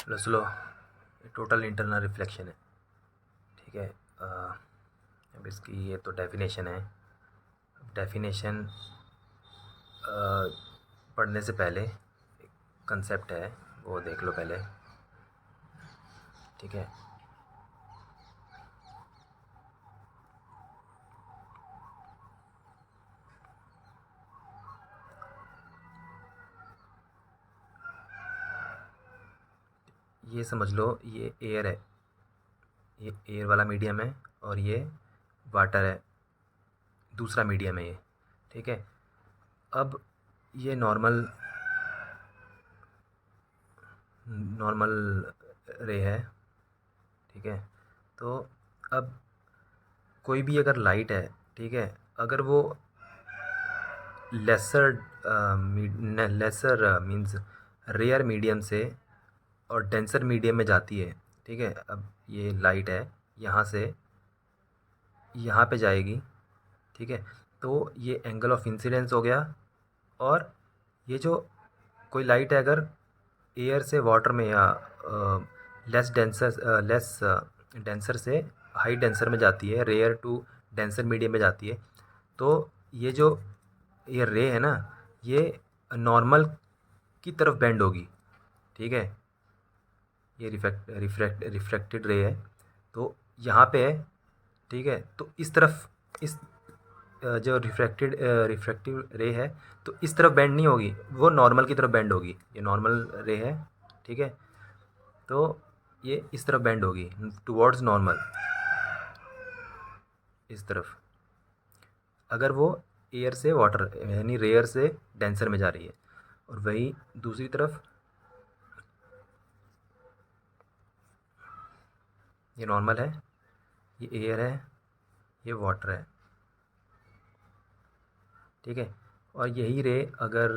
Slow total internal reflection है। ठीक है। अब इसकी ये तो डेफिनेशन है। डेफिनेशन पढ़ने से पहले एक कंसेप्ट है, वो देख लो पहले। ठीक है। ये समझ लो, ये एयर है, ये एयर वाला मीडियम है, और ये वाटर है, दूसरा मीडियम है ये। ठीक है। अब ये नॉर्मल नॉर्मल रे है। ठीक है। तो अब कोई भी अगर लाइट है, ठीक है, अगर वो lesser lesser means rare medium से और डेंसर मीडियम में जाती है। ठीक है। अब ये लाइट है, यहाँ से यहाँ पे जाएगी। ठीक है। तो ये एंगल ऑफ इंसिडेंस हो गया। और ये जो कोई लाइट है अगर एयर से वाटर में या लेस डेंसर से हाई डेंसर में जाती है, रेयर टू डेंसर मीडियम में जाती है, तो ये जो ये रे है ना, ये नॉर्मल की तरफ बेंड होगी। ठीक है। ये रिफ्लेक्टेड रे है, तो यहाँ पे है। ठीक है। तो इस तरफ इस जो रिफ्रैक्टिव रे है, तो इस तरफ बेंड नहीं होगी, वो नॉर्मल की तरफ बेंड होगी। ये नॉर्मल रे है। ठीक है। तो ये इस तरफ बेंड होगी टुवर्ड्स नॉर्मल, इस तरफ, अगर वो एयर से वाटर यानी रेयर से डेंसर में जा रही है। और वही दूसरी तरफ ये नॉर्मल है, ये एयर है, ये वाटर है। ठीक है। और यही रे अगर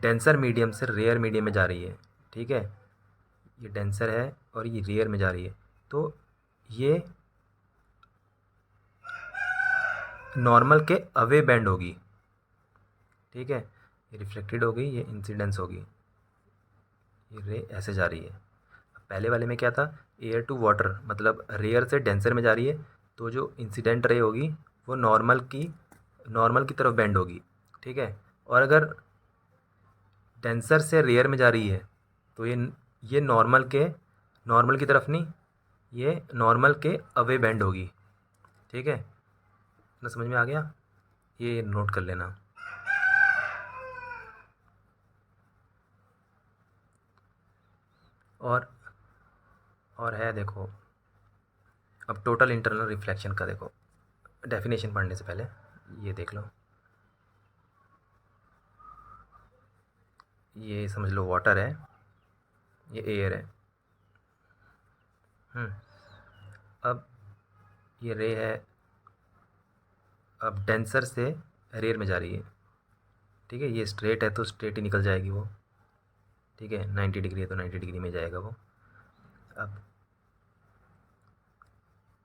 डेंसर मीडियम से रेयर मीडियम में जा रही है, ठीक है, ये डेंसर है और ये रेयर में जा रही है, तो ये नॉर्मल के अवे बेंड होगी। ठीक है। ये रिफ्लेक्टेड हो गई, ये इंसिडेंस होगी, ये रे ऐसे जा रही है। पहले वाले में क्या था, एयर टू वाटर मतलब रेयर से डेंसर में जा रही है, तो जो इंसिडेंट रे होगी वो नॉर्मल की तरफ बेंड होगी। ठीक है। और अगर डेंसर से रेयर में जा रही है, तो ये नॉर्मल की तरफ नहीं, ये नॉर्मल के अवे बेंड होगी। ठीक है ना, समझ में आ गया? ये नोट कर लेना। और है देखो, अब टोटल इंटरनल रिफ्लेक्शन का देखो, डेफिनेशन पढ़ने से पहले ये देख लो। ये समझ लो वाटर है, ये एयर है। अब ये रे है, अब डेंसर से रेयर में जा रही है। ठीक है। ये स्ट्रेट है तो स्ट्रेट ही निकल जाएगी वो। ठीक है। 90 डिग्री है तो 90 डिग्री में जाएगा वो। अब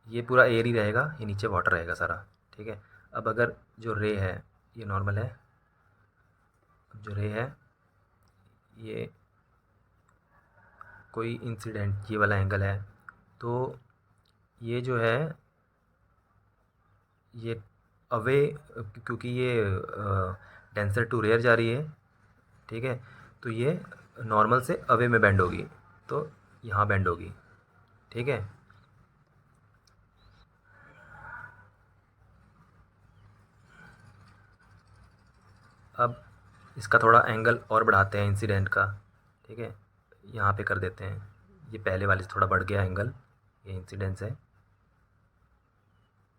ये पूरा एयर ही रहेगा, ये नीचे वाटर रहेगा सारा। ठीक है। अब अगर जो रे है, ये नॉर्मल है, अब जो रे है ये कोई इंसिडेंट ये वाला एंगल है, तो ये जो है ये अवे, क्योंकि ये डेंसर टू रेयर जा रही है। ठीक है। तो ये नॉर्मल से अवे में बेंड होगी, तो यहाँ बेंड होगी। ठीक है। अब इसका थोड़ा एंगल और बढ़ाते हैं इंसिडेंट का। ठीक है। यहाँ पे कर देते हैं, ये पहले वाले से थोड़ा बढ़ गया एंगल, ये इंसिडेंस है,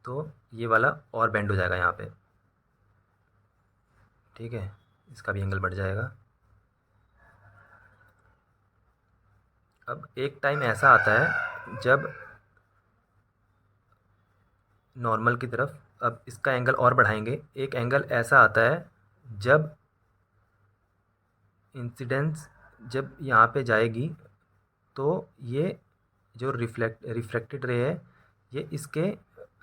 तो ये वाला और बेंड हो जाएगा यहाँ पे। ठीक है। इसका भी एंगल बढ़ जाएगा। अब एक टाइम ऐसा आता है जब नॉर्मल की तरफ, अब इसका एंगल और बढ़ाएंगे, एक एंगल ऐसा आता है जब इंसिडेंस जब यहाँ पे जाएगी, तो ये जो रिफ्लेक्टेड रे है, ये इसके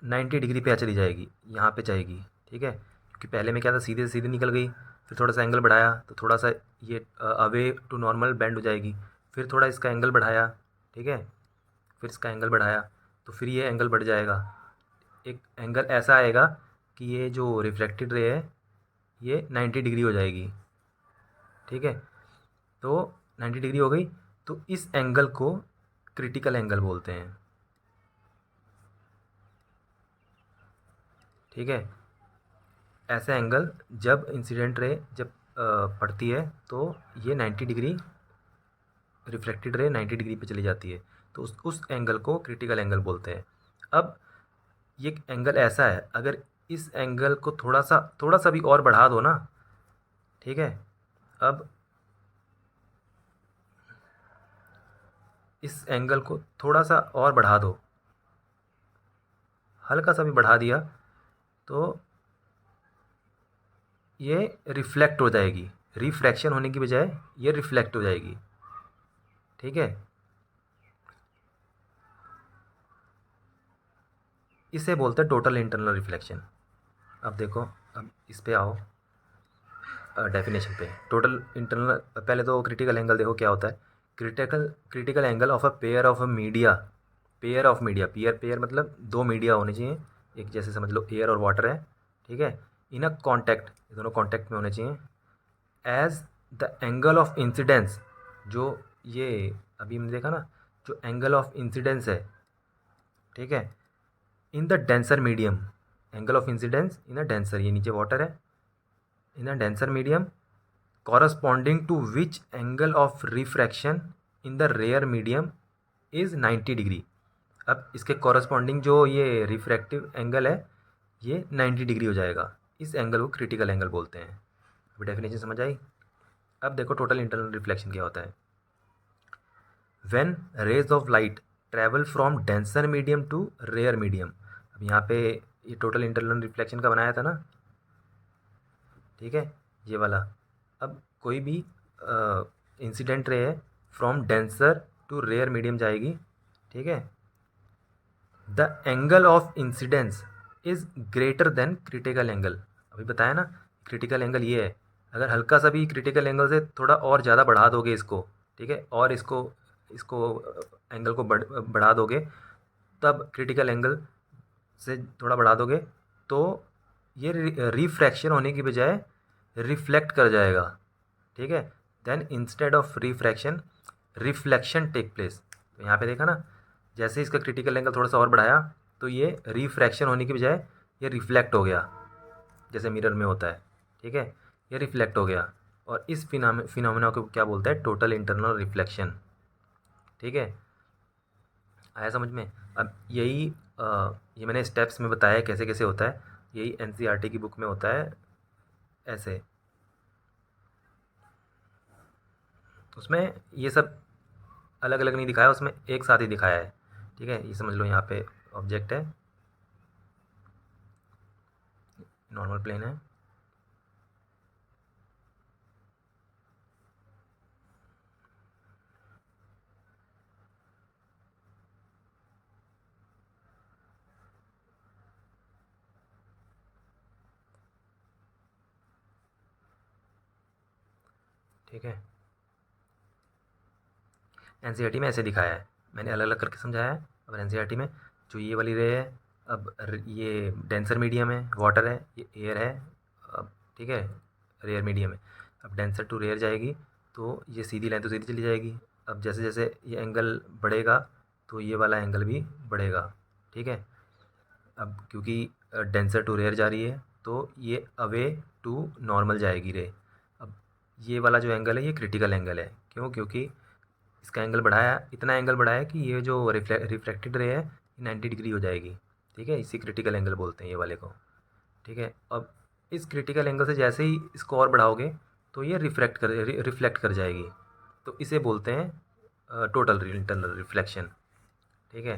90 डिग्री पे चली जाएगी, यहाँ पे जाएगी। ठीक है। क्योंकि पहले में क्या था, सीधे सीधे निकल गई, फिर थोड़ा सा एंगल बढ़ाया तो थोड़ा सा ये अवे टू नॉर्मल बेंड हो जाएगी, फिर थोड़ा इसका एंगल बढ़ाया, ठीक है, फिर इसका एंगल बढ़ाया, तो फिर ये एंगल बढ़ जाएगा। एक एंगल ऐसा आएगा कि ये जो रिफ्लेक्टेड रे है ये 90 डिग्री हो जाएगी, ठीक है। तो 90 डिग्री हो गई, तो इस एंगल को क्रिटिकल एंगल बोलते हैं, ठीक है। ऐसा एंगल जब इंसिडेंट रे जब पड़ती है तो ये 90 डिग्री, रिफ्लेक्टेड रे 90 डिग्री पे चली जाती है, तो उस एंगल को क्रिटिकल एंगल बोलते हैं। अब ये एंगल ऐसा है, अगर इस एंगल को थोड़ा सा भी और बढ़ा दो ना, ठीक है, अब इस एंगल को थोड़ा सा और बढ़ा दो, हल्का सा भी बढ़ा दिया, तो ये रिफ्लेक्ट हो जाएगी, रिफ्रैक्शन होने की बजाय ये रिफ्लेक्ट हो जाएगी, ठीक है। इसे बोलते हैं टोटल इंटरनल रिफ्लेक्शन। अब देखो, अब इस पे आओ, डेफिनेशन पे। टोटल इंटरनल, पहले तो क्रिटिकल एंगल देखो क्या होता है। Critical angle of a pair of a media, pair of media, pair pair मतलब दो मीडिया होने चाहिए, एक जैसे समझ लो एयर और वाटर है, ठीक है, इन अ कॉन्टैक्ट, दोनों कॉन्टैक्ट में होने चाहिए, as the angle of incidence, जो ये अभी हमने देखा ना, जो एंगल ऑफ इंसिडेंस है, ठीक है, in the denser medium, angle of incidence in a denser, ये नीचे वाटर है, in a denser medium corresponding to which angle of refraction in the rare medium is 90 degree. अब इसके कॉरस्पॉन्डिंग जो ये रिफ्रैक्टिव एंगल है ये 90 डिग्री हो जाएगा, इस एंगल को क्रिटिकल एंगल बोलते हैं। अभी डेफिनेशन समझ आई। अब देखो टोटल इंटरनल रिफ्लेक्शन क्या होता है। When rays of light travel from denser medium to rare medium, अब यहाँ पे ये टोटल इंटरनल रिफ्लेक्शन का बनाया था ना, ठीक है, ये वाला। अब कोई भी इंसिडेंट रे है from denser to rare medium जाएगी, ठीक है, the angle of incidence is greater than critical angle. अभी बताया ना, क्रिटिकल एंगल ये है, अगर हल्का सा भी क्रिटिकल एंगल से थोड़ा और ज़्यादा बढ़ा दोगे इसको, ठीक है, और इसको इसको एंगल को बढ़ा दोगे, तब क्रिटिकल एंगल से थोड़ा बढ़ा दोगे तो ये रिफ्रैक्शन होने की बजाय रिफ्लेक्ट कर जाएगा, ठीक है। Then instead of refraction reflection take place. तो यहाँ पे देखा ना, जैसे इसका क्रिटिकल एंगल थोड़ा सा और बढ़ाया तो ये रिफ्रैक्शन होने की बजाय ये रिफ्लेक्ट हो गया, जैसे मिरर में होता है, ठीक है, ये रिफ्लेक्ट हो गया। और इस फिनोमेना को क्या बोलते हैं, टोटल इंटरनल रिफ्लेक्शन, ठीक है। आया समझ में। अब यही ये मैंने स्टेप्स में बताया कैसे कैसे होता है, यही एनसीईआरटी की बुक में होता है ऐसे, उसमें ये सब अलग अलग नहीं दिखाया, उसमें एक साथ ही दिखाया है, ठीक है। ये समझ लो यहाँ पे ऑब्जेक्ट है, नॉर्मल प्लेन है, ठीक है। एनसीईआरटी में ऐसे दिखाया है, मैंने अलग अलग करके समझाया है। अब एनसीईआरटी में जो ये वाली रे है, अब ये डेंसर मीडियम है, वाटर है, ये एयर है, अब ठीक है, रेयर मीडियम है। अब डेंसर टू रेयर जाएगी तो ये सीधी लाइन तो सीधी चली जाएगी। अब जैसे जैसे ये एंगल बढ़ेगा तो ये वाला एंगल भी बढ़ेगा, ठीक है। अब क्योंकि डेंसर टू रेयर जा रही है तो ये अवे टू नॉर्मल जाएगी रे। अब ये वाला जो एंगल है ये क्रिटिकल एंगल है, क्यों, क्योंकि इसका एंगल बढ़ाया, इतना एंगल बढ़ाया कि ये जो रिफ्लेक्टेड रे है 90 डिग्री हो जाएगी, ठीक है, इसी क्रिटिकल एंगल बोलते हैं ये वाले को, ठीक है। अब इस क्रिटिकल एंगल से जैसे ही इसको और बढ़ाओगे तो ये रिफ्लेक्ट कर जाएगी, तो इसे बोलते हैं टोटल इंटरनल रिफ्लेक्शन, ठीक है।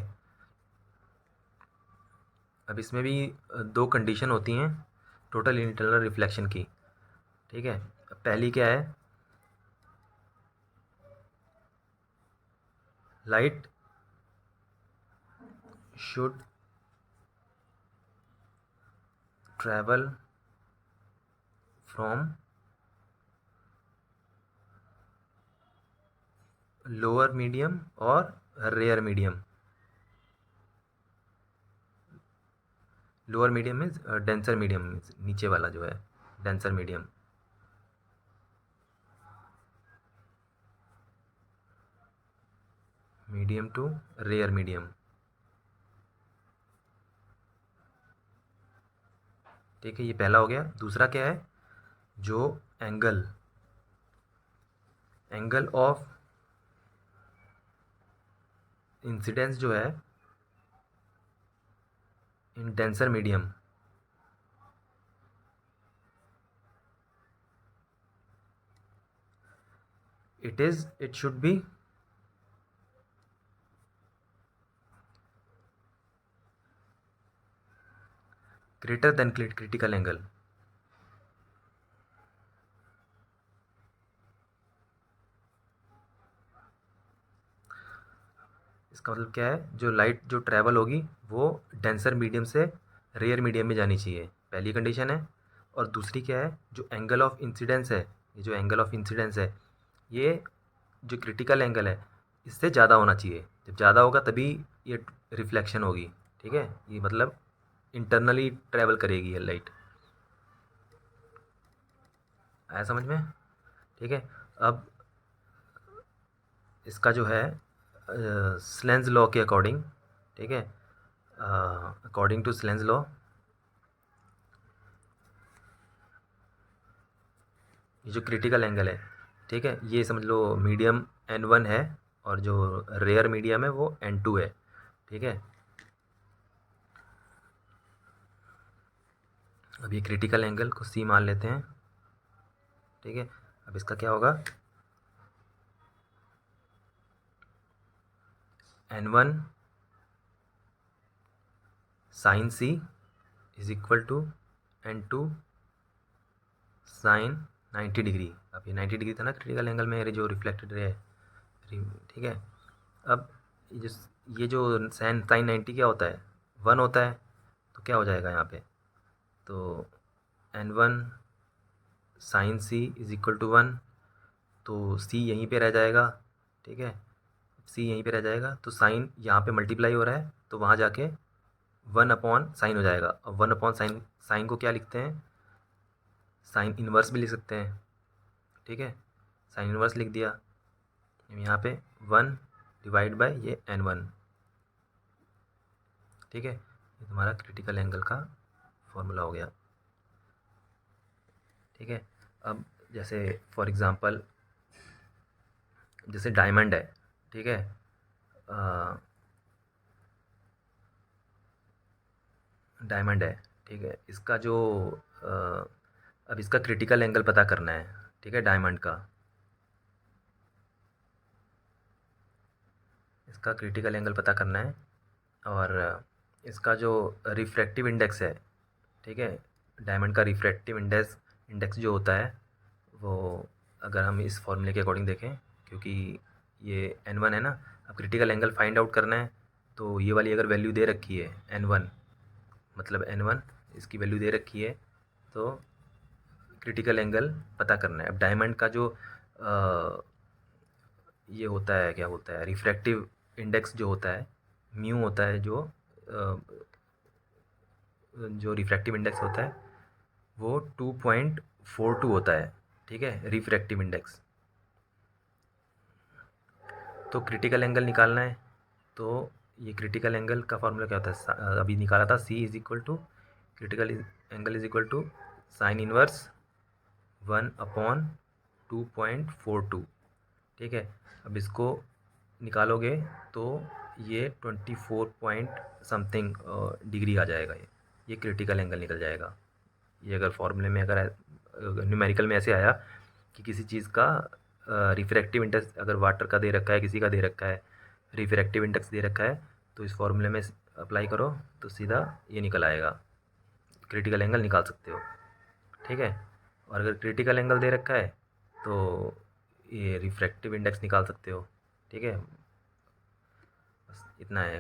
अब इसमें भी दो कंडीशन होती हैं टोटल इंटरनल रिफ्लेक्शन की, ठीक है। पहली क्या है, light should travel from lower medium और rare medium. Lower medium means denser medium means नीचे वाला जो है denser medium. Medium to rare medium. ठीक है, ये पहला हो गया। दूसरा क्या है, जो एंगल ऑफ इंसिडेंस जो है in denser medium, it should be greater than critical angle। इसका मतलब क्या है, जो लाइट जो ट्रैवल होगी वो डेंसर मीडियम से रेयर मीडियम में जानी चाहिए, पहली कंडीशन है। और दूसरी क्या है, जो एंगल ऑफ इंसिडेंस है, ये जो एंगल ऑफ इंसिडेंस है ये जो क्रिटिकल एंगल है इससे ज़्यादा होना चाहिए। जब ज़्यादा होगा तभी ये रिफ्लेक्शन होगी। ठीक है, ये मतलब इंटरनली ट्रैवल करेगी ये लाइट। आया समझ में? ठीक है, अब इसका जो है स्लेंज लॉ के अकॉर्डिंग, ठीक है, अकॉर्डिंग टू स्लेंज लॉ, ये जो क्रिटिकल एंगल है, ठीक है, ये समझ लो मीडियम n1 है और जो रेयर मीडियम है वो n2 है। ठीक है, अब ये क्रिटिकल एंगल को c मान लेते हैं। ठीक है, अब इसका क्या होगा, n1 sine c is equal to n2 sine 90 degree. अब ये 90 डिग्री था ना क्रिटिकल एंगल में जो रिफ्लेक्टेड रे है। ठीक है, अब ये जो साइन 90 क्या होता है, 1 होता है, तो क्या हो जाएगा यहाँ पे, तो n1 sine c is equal to 1, तो c यहीं पे रह जाएगा। ठीक है, c यहीं पे रह जाएगा, तो साइन यहाँ पे मल्टीप्लाई हो रहा है तो वहाँ जाके 1/साइन हो जाएगा। अब 1/साइन, साइन को क्या लिखते हैं, साइन इन्वर्स भी लिख सकते हैं। ठीक है, साइन इन्वर्स लिख दिया, यहाँ पे 1 डिवाइड बाय ये n1। ठीक है, ये तुम्हारा क्रिटिकल एंगल का फॉर्मूला हो गया। ठीक है, अब जैसे फॉर एग्ज़ाम्पल जैसे डायमंड है, ठीक है, डायमंड है, ठीक है, इसका जो अब इसका क्रिटिकल एंगल पता करना है। ठीक है, डायमंड का इसका क्रिटिकल एंगल पता करना है, और इसका जो रिफ्रैक्टिव इंडेक्स है, ठीक है, डायमंड का रिफ्रैक्टिव इंडेक्स जो होता है वो अगर हम इस फॉर्मूले के अकॉर्डिंग देखें, क्योंकि ये n1 है ना, अब क्रिटिकल एंगल फाइंड आउट करना है, तो ये वाली अगर वैल्यू दे रखी है n1, मतलब n1 इसकी वैल्यू दे रखी है, तो क्रिटिकल एंगल पता करना है। अब डायमंड का जो ये होता है, क्या होता है, रिफ्रैक्टिव इंडेक्स जो होता है म्यू होता है, जो रिफ्रैक्टिव इंडेक्स होता है वो 2.42 होता है। ठीक है, रिफ्रैक्टिव इंडेक्स। तो क्रिटिकल एंगल निकालना है, तो ये क्रिटिकल एंगल का फॉर्मूला क्या होता है, अभी निकाला था, c is equal to critical angle is equal to sine inverse 1/2.42। ठीक है, अब इसको निकालोगे तो ये 24 पॉइंट समथिंग डिग्री आ जाएगा। ये क्रिटिकल एंगल निकल जाएगा। ये अगर फॉर्मूले में अगर न्यूमेरिकल में ऐसे आया कि किसी चीज़ का रिफ्रैक्टिव इंडेक्स अगर वाटर का दे रखा है, किसी का दे रखा है, रिफ्रैक्टिव इंडेक्स दे रखा है, तो इस फॉर्मूले में अप्लाई करो तो सीधा ये निकल आएगा, क्रिटिकल एंगल निकाल सकते हो। ठीक है, और अगर क्रिटिकल एंगल दे रखा है तो ये रिफ्रैक्टिव इंडेक्स निकाल सकते हो। ठीक है, बस इतना है।